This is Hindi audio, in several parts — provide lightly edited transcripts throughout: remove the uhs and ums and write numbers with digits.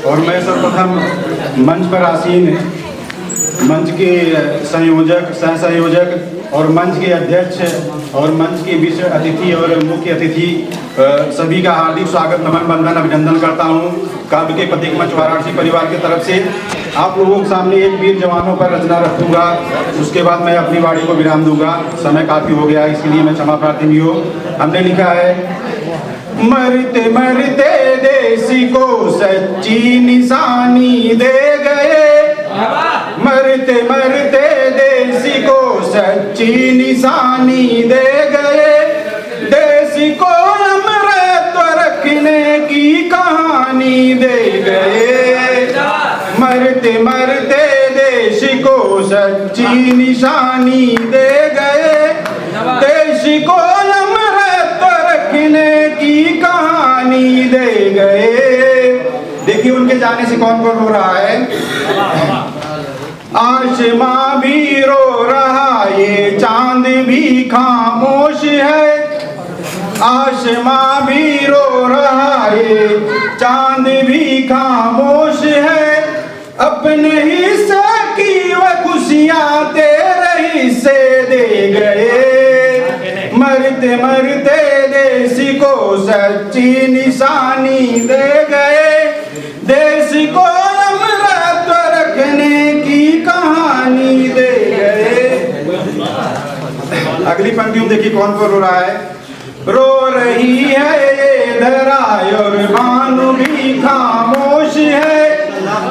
और मैं सर्वप्रथम मंच पर आसीन मंच के संयोजक, सह संयोजक और मंच के अध्यक्ष और मंच के विशेष अतिथि और मुख्य अतिथि सभी का हार्दिक स्वागत, नमन, वंदन, अभिनंदन करता हूं। काव्य के प्रतीक मंच वाराणसी परिवार की तरफ से आप लोगों के सामने एक वीर जवानों पर रचना रखूंगा, उसके बाद मैं अपनी वाणी को विराम दूंगा। समय काफी हो गया, इसलिए मैं क्षमा प्रार्थी भी हूँ। हमने लिखा है, मरते मरते देसी को सच्ची निशानी दे गए, मरते मरते देसी को सच्ची निशानी दे गए, देसी को अमृत रखने की कहानी दे गए, मरते मरते देसी को सच्ची निशानी दे गए, देसी को अमृत रखने की कहानी दे गए। देखिए उनके जाने से कौन कौन रो रहा है। आसमां भी रो रहा, ये चांद भी खामोश है, आसमां भी रो रहा, ये चांद भी खामोश है, अपने हिस्से की वह खुशियां तेरे हिस्से दे गए, मरते मरते देसी को सच्ची निशानी दे गए, देसी को अमृत रखने की कहानी दे गए। अगली पंक्ति देखिए कौन कौन रो रहा है। रो रही है ये धरा और भानु भी खामोश है,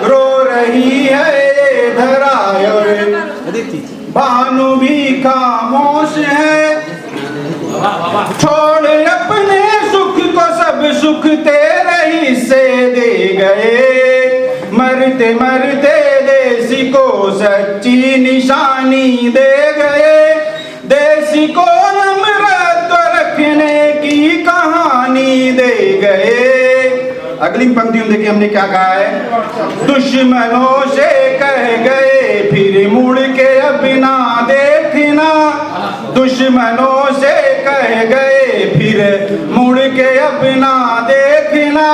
रो रही है ये धरा और भानु भी खामोश है, छोड़ अपने सुख को सब सुख तेरे हिस्से दे गए, मरते मरते देसी को सच्ची निशानी दे गए, देसी को अमृत रखने की कहानी दे गए। अगली पंक्ति में देखिए हमने क्या कहा है। दुश्मनों से कह गए फिर मुड़ के अब ना देखना, दुश्मनों से कह गए फिर मुड़ के अब ना देखना,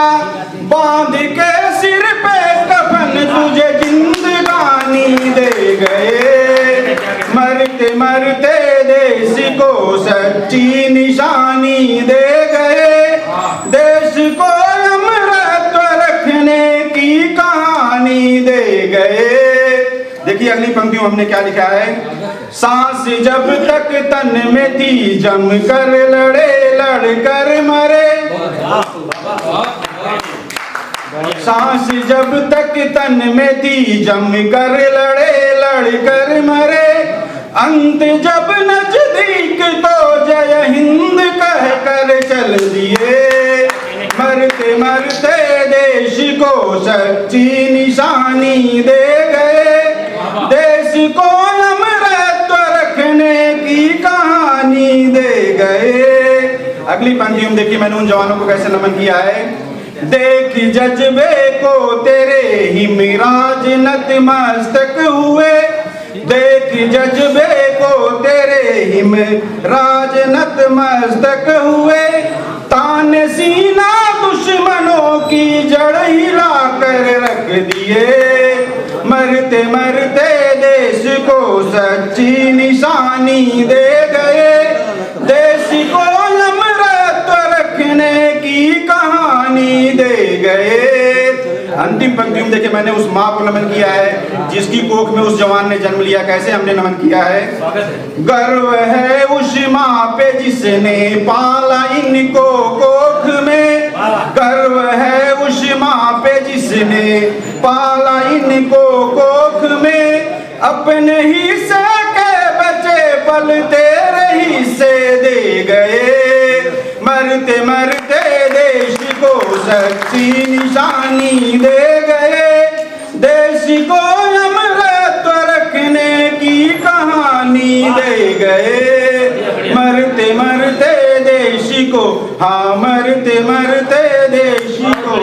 बांध के सिर पे कफन तुझे जिंदगानी दे गए, मरते मरते देश को सच्ची निशानी दे गए, देश को अमृत रखने की कहानी दे गए। देखिए अगली पंक्ति में हमने क्या लिखा है। सांस जब तक तन में थी जम कर लड़े लड़ कर मरे, सांस जब तक तन में थी जम कर लड़े लड़ कर मरे, अंत जब नजदीक तो जय हिंद कह कर चल दिए, मरते मरते देश को सच्ची निशानी दे गए, देश को अमृत रखने की कहानी दे गए। अगली पंक्ति में देखिए मैंने उन जवानों को कैसे नमन किया है। देख जज्बे को तेरे हिमराज नतमस्तक हुए, देख जज्बे को तेरे हिमराज नतमस्तक हुए, तान सीना दुश्मनों की जड़ हिला कर रख दिए, मरते मरते देश को सच्ची निशानी दे गए, देश को अमृत रखने की कहानी दे गए। अंतिम पंक्ति में देखिए मैंने उस माँ को नमन किया है जिसकी कोख में उस जवान ने जन्म लिया। कैसे हमने नमन किया है। गर्व है उस माँ पे जिसने पाला इनको कोख में, गर्व है उस माँ पे जिसने पाला इनको कोख में, अपने हिस्से के बचे पल तेरे हिस्से दे गए, मरते मरते देश को सच्ची निशानी दे गए, देश को अमृत रखने की कहानी दे गए, मरते मरते देश को, हाँ मरते मरते देश को